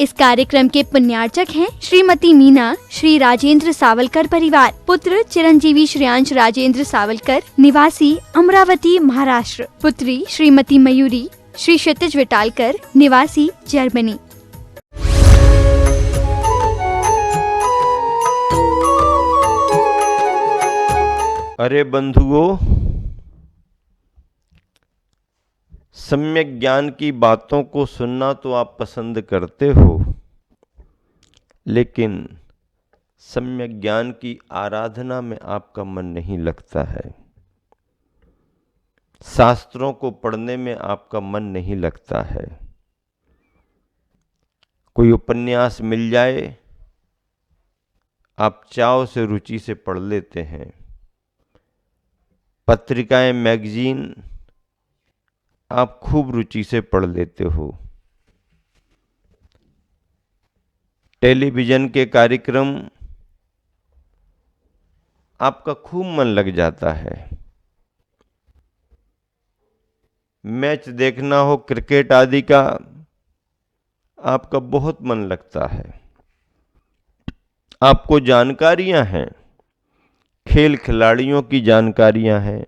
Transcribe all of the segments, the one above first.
इस कार्यक्रम के पुण्यार्चक हैं श्रीमती मीना, श्री राजेंद्र सावलकर परिवार, पुत्र चिरंजीवी श्रेयांश राजेंद्र सावलकर, निवासी अमरावती महाराष्ट्र, पुत्री श्रीमती मयूरी, श्री क्षितिज विटालकर, निवासी जर्मनी। अरे बंधुओं, सम्यक ज्ञान की बातों को सुनना तो आप पसंद करते हो, लेकिन सम्यक ज्ञान की आराधना में आपका मन नहीं लगता है। शास्त्रों को पढ़ने में आपका मन नहीं लगता है। कोई उपन्यास मिल जाए, आप चाव से रुचि से पढ़ लेते हैं। पत्रिकाएं, मैगजीन आप खूब रुचि से पढ़ लेते हो। टेलीविजन के कार्यक्रम आपका खूब मन लग जाता है। मैच देखना हो क्रिकेट आदि का, आपका बहुत मन लगता है। आपको जानकारियां हैं, खेल खिलाड़ियों की जानकारियां हैं,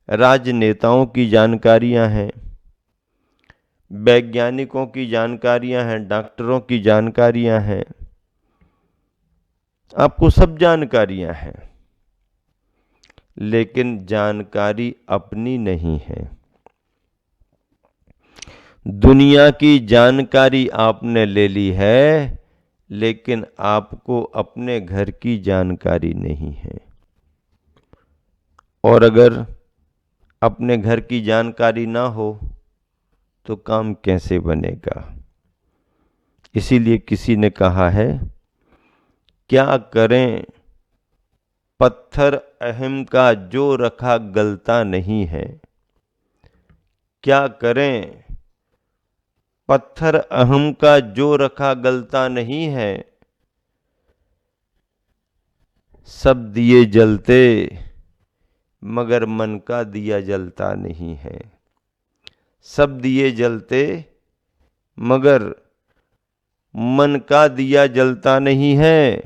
राजनेताओं की जानकारियां हैं, वैज्ञानिकों की जानकारियां हैं, डॉक्टरों की जानकारियां हैं। आपको सब जानकारियां हैं, लेकिन जानकारी अपनी नहीं है। दुनिया की जानकारी आपने ले ली है, लेकिन आपको अपने घर की जानकारी नहीं है। और अगर अपने घर की जानकारी ना हो तो काम कैसे बनेगा? इसीलिए किसी ने कहा है, क्या करें पत्थर अहम का जो रखा गलता नहीं है। क्या करें पत्थर अहम का जो रखा गलता नहीं है। सब दिए जलते मगर मन का दिया जलता नहीं है। सब दिए जलते मगर मन का दिया जलता नहीं है।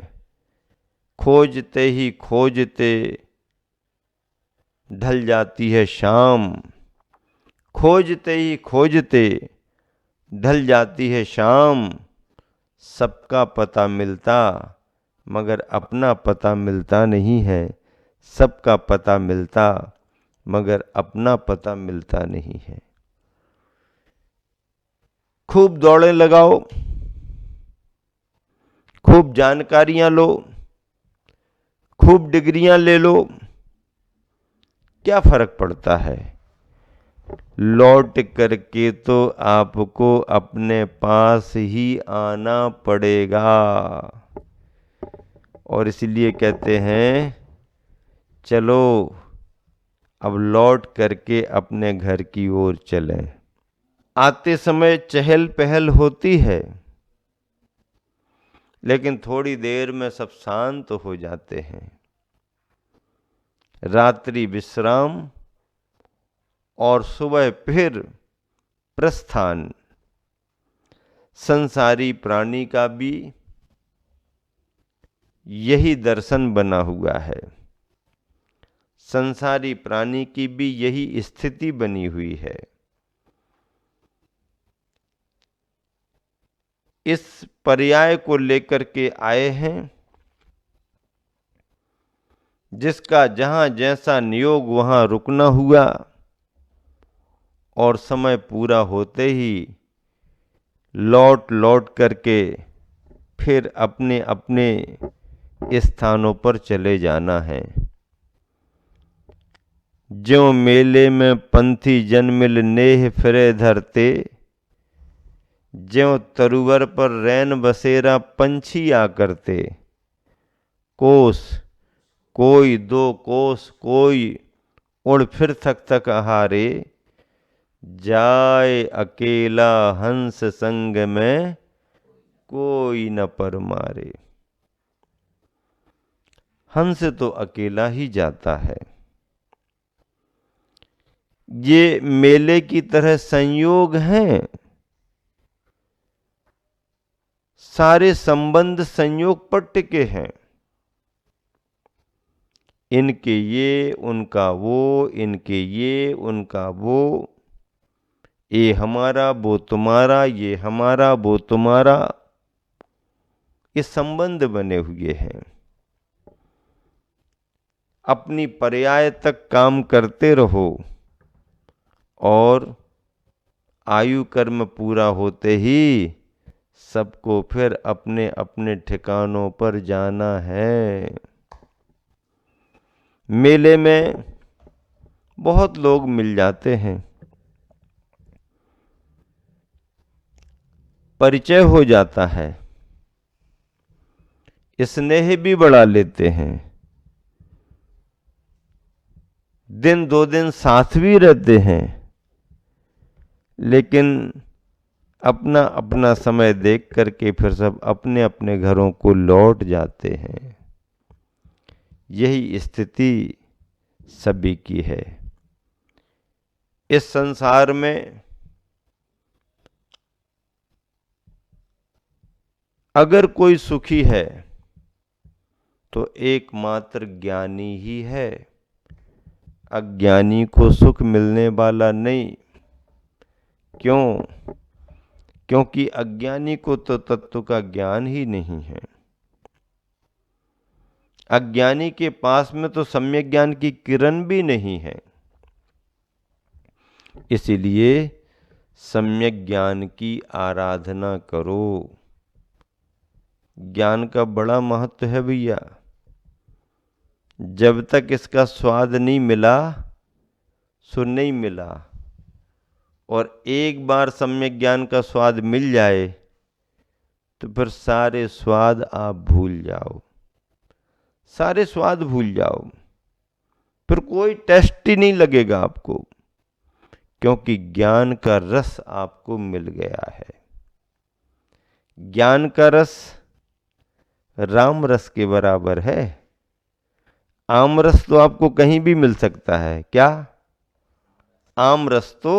खोजते ही खोजते ढल जाती है शाम। खोजते ही खोजते ढल जाती है शाम। सबका पता मिलता मगर अपना पता मिलता नहीं है। सबका पता मिलता मगर अपना पता मिलता नहीं है। खूब दौड़े लगाओ, खूब जानकारियां लो, खूब डिग्रियां ले लो, क्या फर्क पड़ता है? लौट करके तो आपको अपने पास ही आना पड़ेगा। और इसलिए कहते हैं, चलो अब लौट करके अपने घर की ओर चलें। आते समय चहल पहल होती है, लेकिन थोड़ी देर में सब शांत हो जाते हैं। रात्रि विश्राम और सुबह फिर प्रस्थान। संसारी प्राणी का भी यही दर्शन बना हुआ है। संसारी प्राणी की भी यही स्थिति बनी हुई है। इस पर्याय को लेकर के आए हैं, जिसका जहां जैसा नियोग वहां रुकना हुआ और समय पूरा होते ही लौट लौट करके फिर अपने अपने स्थानों पर चले जाना है। ज्यों मेले में पंथी जन मिल नेह फिरे धरते। ज्यों तरुवर पर रैन बसेरा पंछी आ करते। कोस कोई दो कोस कोई उड़ फिर थक थक हारे। जाए अकेला हंस संग में कोई न पर मारे। हंस तो अकेला ही जाता है। ये मेले की तरह संयोग हैं। सारे संबंध संयोग पर टिके हैं। इनके ये उनका वो, इनके ये उनका वो, ये हमारा वो तुम्हारा, ये हमारा वो तुम्हारा, ये संबंध बने हुए हैं। अपनी पर्याय तक काम करते रहो और आयु कर्म पूरा होते ही सबको फिर अपने अपने ठिकानों पर जाना है। मेले में बहुत लोग मिल जाते हैं, परिचय हो जाता है, स्नेह भी बढ़ा लेते हैं, दिन दो दिन साथ भी रहते हैं, लेकिन अपना अपना समय देख करके फिर सब अपने अपने घरों को लौट जाते हैं। यही स्थिति सभी की है। इस संसार में अगर कोई सुखी है तो एकमात्र ज्ञानी ही है। अज्ञानी को सुख मिलने वाला नहीं। क्यों? क्योंकि अज्ञानी को तो तत्व का ज्ञान ही नहीं है। अज्ञानी के पास में तो सम्यक ज्ञान की किरण भी नहीं है। इसीलिए सम्यक ज्ञान की आराधना करो। ज्ञान का बड़ा महत्व है भैया। जब तक इसका स्वाद नहीं मिला सो नहीं मिला, और एक बार सम्यक ज्ञान का स्वाद मिल जाए तो फिर सारे स्वाद आप भूल जाओ, सारे स्वाद भूल जाओ, फिर कोई टेस्ट ही नहीं लगेगा आपको, क्योंकि ज्ञान का रस आपको मिल गया है। ज्ञान का रस राम रस के बराबर है। आम रस तो आपको कहीं भी मिल सकता है। क्या? आम रस तो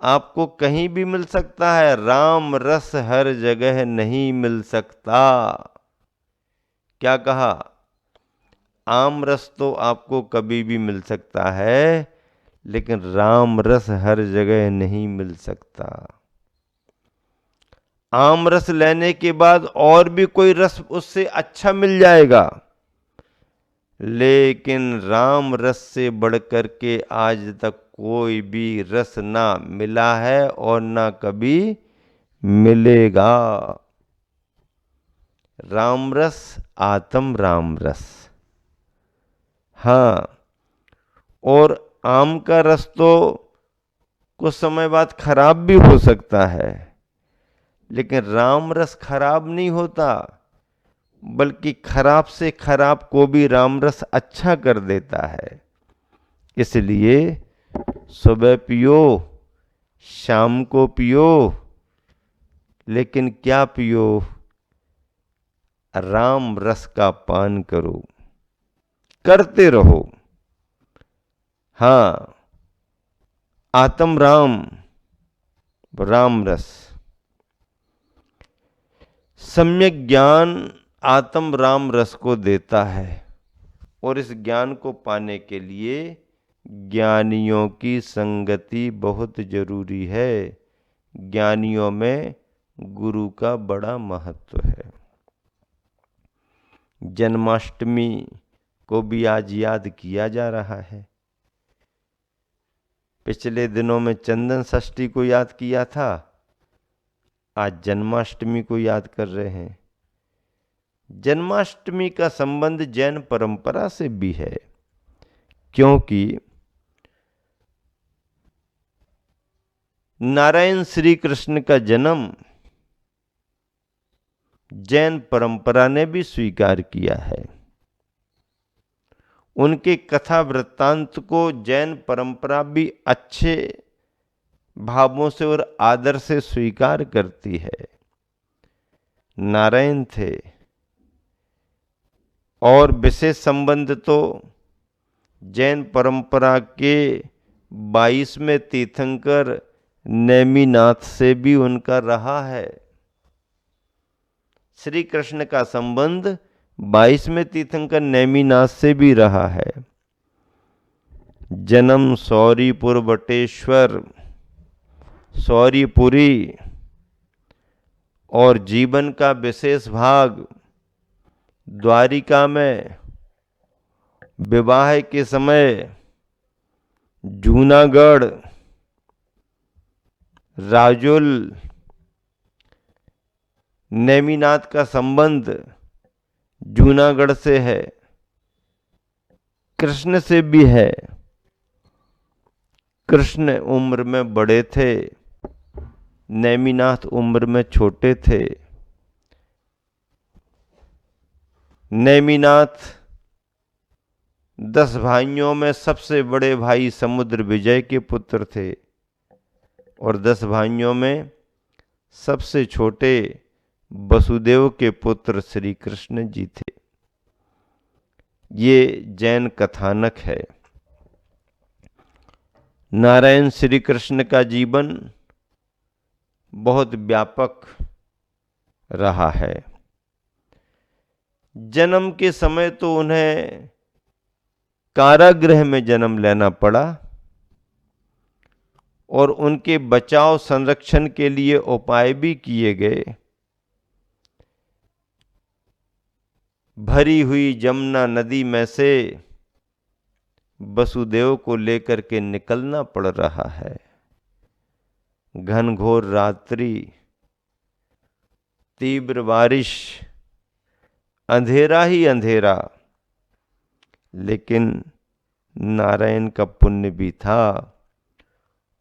आपको कहीं भी मिल सकता है, राम रस हर जगह नहीं मिल सकता। क्या कहा? आम रस तो आपको कभी भी मिल सकता है, लेकिन राम रस हर जगह नहीं मिल सकता। आम रस लेने के बाद और भी कोई रस उससे अच्छा मिल जाएगा, लेकिन राम रस से बढ़कर के आज तक कोई भी रस ना मिला है और ना कभी मिलेगा। राम रस, आत्म राम रस। हाँ, और आम का रस तो कुछ समय बाद खराब भी हो सकता है, लेकिन राम रस खराब नहीं होता, बल्कि खराब से खराब को भी राम रस अच्छा कर देता है। इसलिए सुबह पियो, शाम को पियो, लेकिन क्या पियो? राम रस का पान करो, करते रहो। हाँ, आत्म राम, राम रस। सम्यक ज्ञान आत्म राम रस को देता है, और इस ज्ञान को पाने के लिए ज्ञानियों की संगति बहुत जरूरी है। ज्ञानियों में गुरु का बड़ा महत्व है। जन्माष्टमी को भी आज याद किया जा रहा है। पिछले दिनों में चंदन षष्ठी को याद किया था, आज जन्माष्टमी को याद कर रहे हैं। जन्माष्टमी का संबंध जैन परंपरा से भी है, क्योंकि नारायण श्री कृष्ण का जन्म जैन परंपरा ने भी स्वीकार किया है। उनके कथा वृत्तांत को जैन परंपरा भी अच्छे भावों से और आदर से स्वीकार करती है। नारायण थे, और विशेष संबंध तो जैन परंपरा के 22वें तीर्थंकर नेमिनाथ से भी उनका रहा है। श्री कृष्ण का संबंध 22वें तीर्थंकर नेमिनाथ से भी रहा है। जन्म सौरीपुर बटेश्वर सौरीपुरी और जीवन का विशेष भाग द्वारिका में, विवाह के समय जूनागढ़, राजुल, नेमिनाथ का संबंध जूनागढ़ से है, कृष्ण से भी है। कृष्ण उम्र में बड़े थे, नेमिनाथ उम्र में छोटे थे। नेमिनाथ 10 भाइयों में सबसे बड़े भाई समुद्र विजय के पुत्र थे और 10 भाइयों में सबसे छोटे वसुदेव के पुत्र श्री कृष्ण जी थे। ये जैन कथानक है। नारायण श्री कृष्ण का जीवन बहुत व्यापक रहा है। जन्म के समय तो उन्हें कारागृह में जन्म लेना पड़ा और उनके बचाव संरक्षण के लिए उपाय भी किए गए। भरी हुई जमुना नदी में से वसुदेव को लेकर के निकलना पड़ रहा है। घनघोर रात्रि, तीव्र बारिश, अंधेरा ही अंधेरा, लेकिन नारायण का पुण्य भी था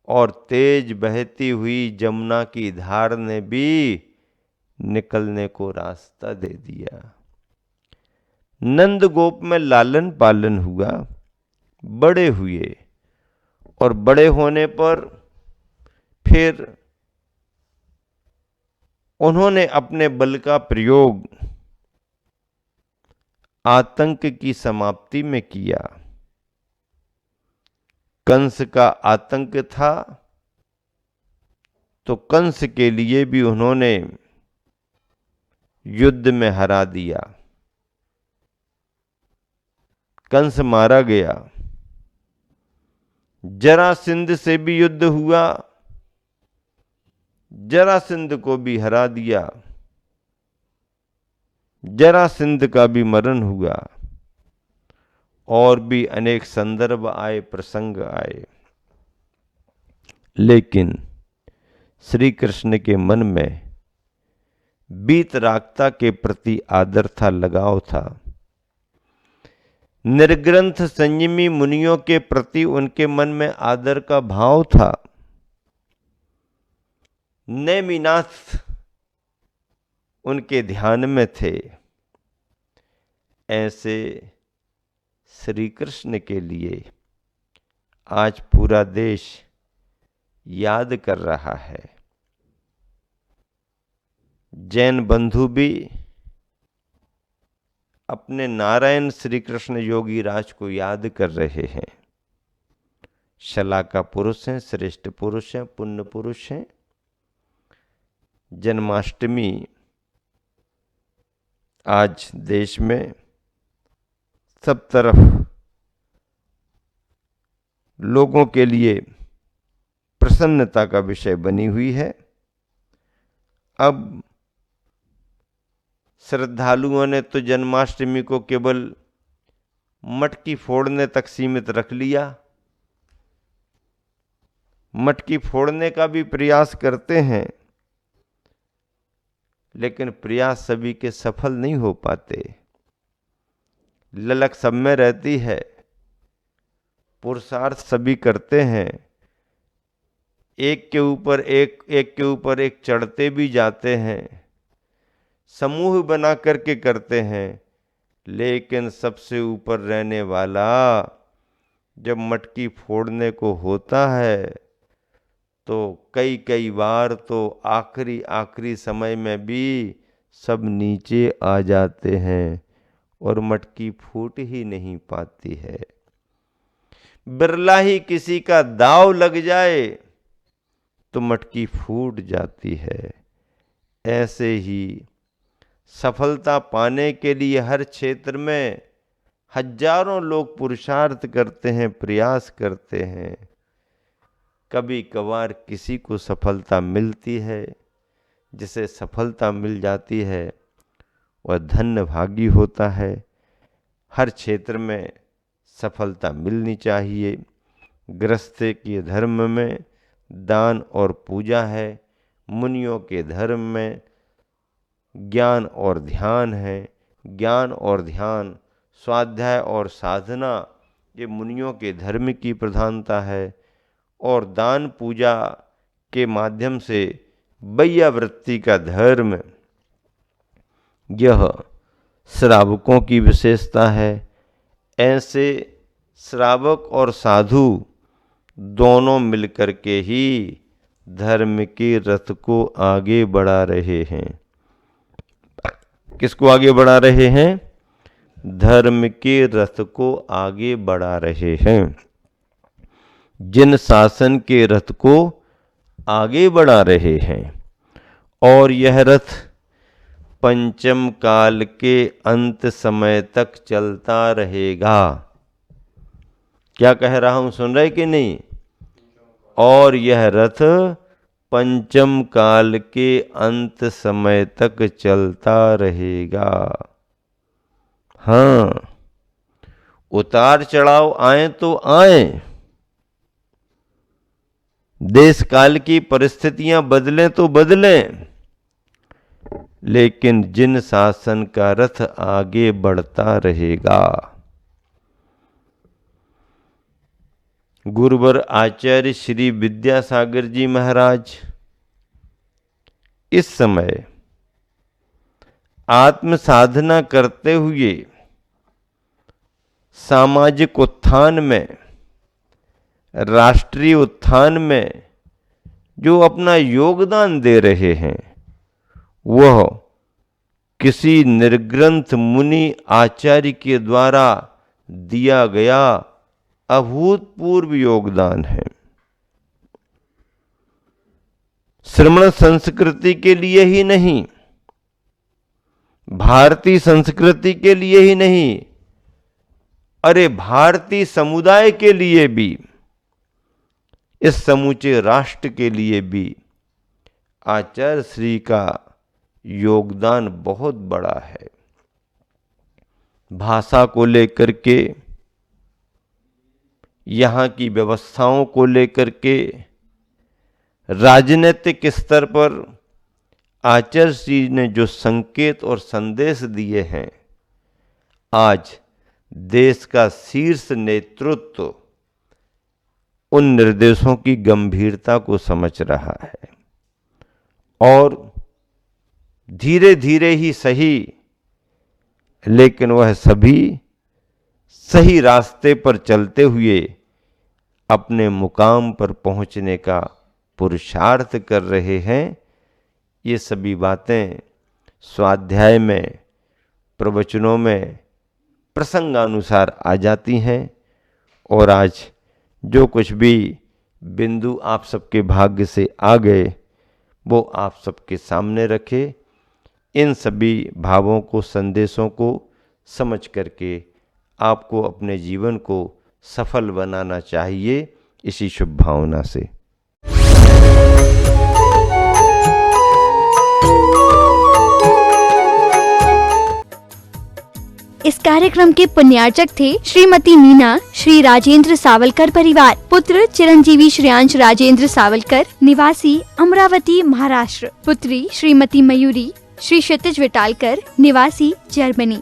और तेज बहती हुई जमुना की धार ने भी निकलने को रास्ता दे दिया। नंद गोप में लालन पालन हुआ, बड़े हुए और बड़े होने पर फिर उन्होंने अपने बल का प्रयोग आतंक की समाप्ति में किया। कंस का आतंक था तो कंस के लिए भी उन्होंने युद्ध में हरा दिया। कंस मारा गया। जरासंध से भी युद्ध हुआ, जरासंध को भी हरा दिया। जरासंध का भी मरण हुआ और भी अनेक संदर्भ आए, प्रसंग आए। लेकिन श्री कृष्ण के मन में वीतरागता के प्रति आदर था, लगाव था। निर्ग्रंथ संयमी मुनियों के प्रति उनके मन में आदर का भाव था। नेमिनाथ उनके ध्यान में थे। ऐसे श्री कृष्ण के लिए आज पूरा देश याद कर रहा है। जैन बंधु भी अपने नारायण श्री कृष्ण योगी राज को याद कर रहे हैं। शलाका पुरुष हैं, श्रेष्ठ पुरुष हैं, पुण्य पुरुष हैं। जन्माष्टमी आज देश में सब तरफ लोगों के लिए प्रसन्नता का विषय बनी हुई है। अब श्रद्धालुओं ने तो जन्माष्टमी को केवल मटकी फोड़ने तक सीमित रख लिया। मटकी फोड़ने का भी प्रयास करते हैं, लेकिन प्रयास सभी के सफल नहीं हो पाते। ललक सब में रहती है, पुरुषार्थ सभी करते हैं, एक के ऊपर एक चढ़ते भी जाते हैं, समूह बना करके करते हैं, लेकिन सबसे ऊपर रहने वाला जब मटकी फोड़ने को होता है तो कई बार तो आखिरी समय में भी सब नीचे आ जाते हैं और मटकी फूट ही नहीं पाती है। बिरला ही किसी का दाव लग जाए तो मटकी फूट जाती है। ऐसे ही सफलता पाने के लिए हर क्षेत्र में हजारों लोग पुरुषार्थ करते हैं, प्रयास करते हैं। कभी कभार किसी को सफलता मिलती है, जिसे सफलता मिल जाती है वह धन्य भागी होता है। हर क्षेत्र में सफलता मिलनी चाहिए। गृहस्थी के धर्म में दान और पूजा है, मुनियों के धर्म में ज्ञान और ध्यान है। ज्ञान और ध्यान, स्वाध्याय और साधना, ये मुनियों के धर्म की प्रधानता है। और दान पूजा के माध्यम से वैयावृत्ति का धर्म, यह श्रावकों की विशेषता है। ऐसे श्रावक और साधु दोनों मिलकर के ही धर्म के रथ को आगे बढ़ा रहे हैं। किसको आगे बढ़ा रहे हैं? धर्म के रथ को आगे बढ़ा रहे हैं। जिन शासन के रथ को आगे बढ़ा रहे हैं, और यह रथ पंचम काल के अंत समय तक चलता रहेगा। क्या कह रहा हूं, सुन रहे कि नहीं? और यह रथ पंचम काल के अंत समय तक चलता रहेगा। हाँ, उतार चढ़ाव आए तो आए, देश काल की परिस्थितियां बदलें तो बदलें, लेकिन जिन शासन का रथ आगे बढ़ता रहेगा। गुरुवर आचार्य श्री विद्यासागर जी महाराज इस समय आत्म साधना करते हुए सामाजिक उत्थान में, राष्ट्रीय उत्थान में जो अपना योगदान दे रहे हैं, वह किसी निर्ग्रंथ मुनि आचार्य के द्वारा दिया गया अभूतपूर्व योगदान है। श्रमण संस्कृति के लिए ही नहीं, भारतीय संस्कृति के लिए ही नहीं, अरे भारतीय समुदाय के लिए भी, इस समूचे राष्ट्र के लिए भी आचार्य श्री का योगदान बहुत बड़ा है। भाषा को लेकर के, यहाँ की व्यवस्थाओं को लेकर के, राजनीतिक स्तर पर आचार्य श्री ने जो संकेत और संदेश दिए हैं, आज देश का शीर्ष नेतृत्व उन निर्देशों की गंभीरता को समझ रहा है और धीरे धीरे ही सही, लेकिन वह सभी सही रास्ते पर चलते हुए अपने मुकाम पर पहुंचने का पुरुषार्थ कर रहे हैं। ये सभी बातें स्वाध्याय में, प्रवचनों में प्रसंगानुसार आ जाती हैं और आज जो कुछ भी बिंदु आप सबके भाग्य से आ गए वो आप सबके सामने रखे। इन सभी भावों को, संदेशों को समझ करके आपको अपने जीवन को सफल बनाना चाहिए, इसी शुभ भावना से। इस कार्यक्रम के पुण्यार्चक थे श्रीमती मीना, श्री राजेंद्र सावलकर परिवार, पुत्र चिरंजीवी श्रेयांश राजेंद्र सावलकर, निवासी अमरावती महाराष्ट्र, पुत्री श्रीमती मयूरी, श्री क्षितिज विटालकर, निवासी जर्मनी।